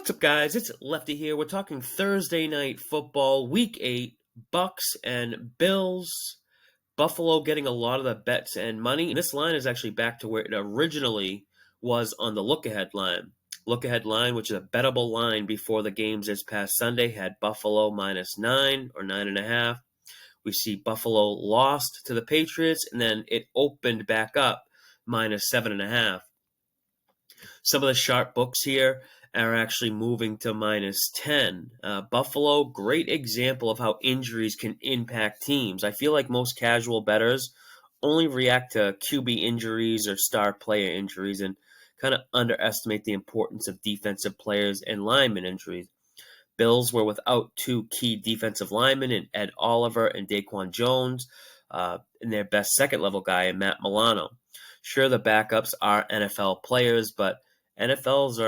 What's up, guys? It's Lefty here. We're talking Thursday night football, Week 8, Bucs and Bills. Buffalo getting a lot of the bets and money. And this line is actually back to where it originally was on the look-ahead line. Look-ahead line, which is a bettable line before the games this past Sunday, had Buffalo -9 or 9.5. We see Buffalo lost to the Patriots, and then it opened back up -7.5. Some of the sharp books here are actually moving to -10. Buffalo, great example of how injuries can impact teams. I feel like most casual bettors only react to QB injuries or star player injuries and kind of underestimate the importance of defensive players and lineman injuries. Bills were without two key defensive linemen in Ed Oliver and Daquan Jones, and their best second-level guy in Matt Milano. Sure, the backups are NFL players, but NFL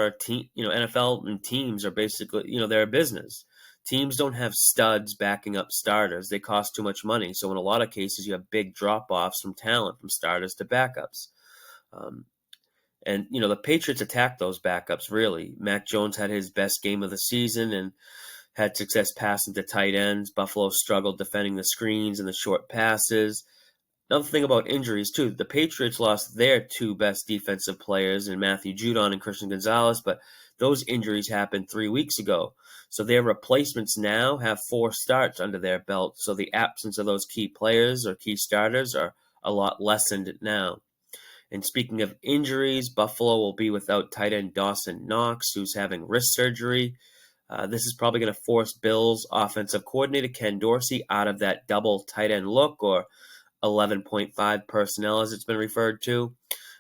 and teams are basically, they're a business. Teams don't have studs backing up starters. They cost too much money. So in a lot of cases, you have big drop-offs from talent, from starters to backups. And the Patriots attacked those backups, really. Mac Jones had his best game of the season and had success passing to tight ends. Buffalo struggled defending the screens and the short passes. Another thing about injuries, too, the Patriots lost their two best defensive players in Matthew Judon and Christian Gonzalez, but those injuries happened 3 weeks ago. So their replacements now have 4 starts under their belt, so the absence of those key players or key starters are a lot lessened now. And speaking of injuries, Buffalo will be without tight end Dawson Knox, who's having wrist surgery. This is probably going to force Bills offensive coordinator Ken Dorsey out of that double tight end look, or 11.5 personnel, as it's been referred to.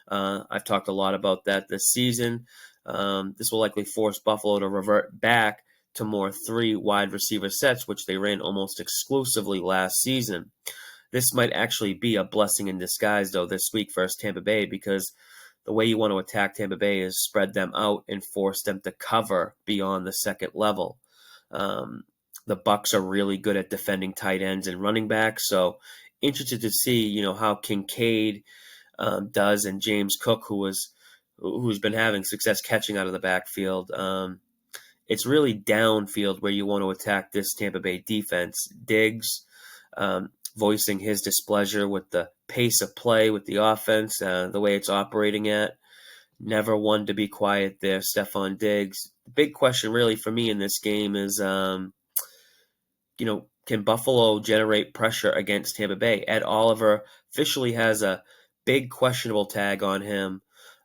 I've talked a lot about that this season. This will likely force Buffalo to revert back to more 3 wide receiver sets, which they ran almost exclusively last season. This might actually be a blessing in disguise, though, this week versus Tampa Bay, because the way you want to attack Tampa Bay is spread them out and force them to cover beyond the second level. The Bucs are really good at defending tight ends and running backs, so interested to see, how Kincaid does, and James Cook, who's been having success catching out of the backfield. It's really downfield where you want to attack this Tampa Bay defense. Diggs voicing his displeasure with the pace of play with the offense, the way it's operating at. Never one to be quiet there, Stephon Diggs. The big question really for me in this game is, can Buffalo generate pressure against Tampa Bay? Ed Oliver officially has a big questionable tag on him.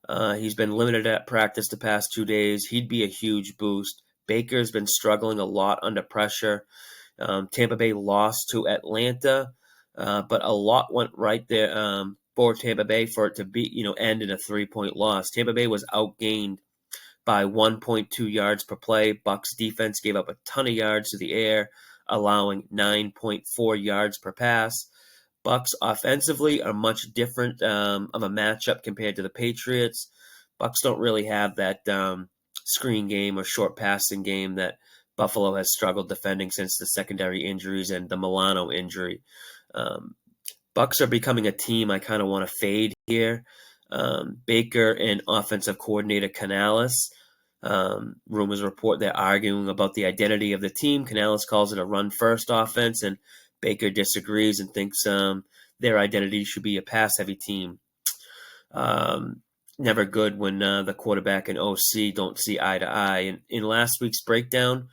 He's been limited at practice the past 2 days. He'd be a huge boost. Baker's been struggling a lot under pressure. Tampa Bay lost to Atlanta, but a lot went right there for Tampa Bay for it to be, end in a 3-point loss. Tampa Bay was outgained by 1.2 yards per play. Bucs defense gave up a ton of yards to the air, allowing 9.4 yards per pass. Bucs offensively are much different of a matchup compared to the Patriots. Bucs don't really have that screen game or short passing game that Buffalo has struggled defending since the secondary injuries and the Milano injury. Bucs are becoming a team I kind of want to fade here. Baker and offensive coordinator Canales, rumors report they're arguing about the identity of the team. Canales calls it a run-first offense, and Baker disagrees and thinks their identity should be a pass-heavy team. Never good when the quarterback and OC don't see eye to eye. And in last week's breakdown,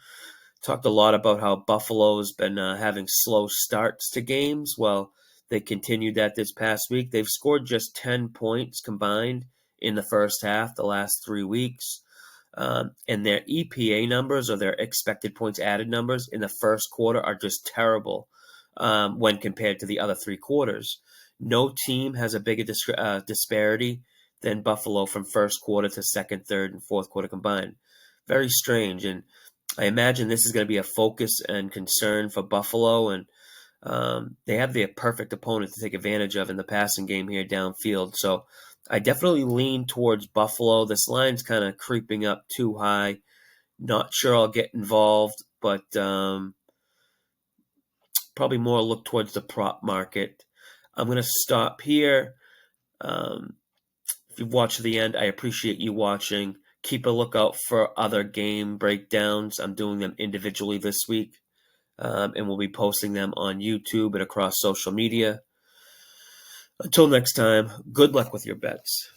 talked a lot about how Buffalo's been having slow starts to games. Well, they continued that this past week. They've scored just 10 points combined in the first half the last 3 weeks. And their EPA numbers, or their expected points added numbers, in the first quarter are just terrible when compared to the other 3 quarters. No team has a bigger disparity than Buffalo from first quarter to second, third, and fourth quarter combined. Very strange, and I imagine this is going to be a focus and concern for Buffalo, and they have the perfect opponent to take advantage of in the passing game here downfield. So I definitely lean towards Buffalo. This line's kind of creeping up too high. Not sure I'll get involved, but probably more look towards the prop market. I'm going to stop here. If you've watched to the end, I appreciate you watching. keep a lookout for other game breakdowns. I'm doing them individually this week, and we'll be posting them on YouTube and across social media. Until next time, good luck with your bets.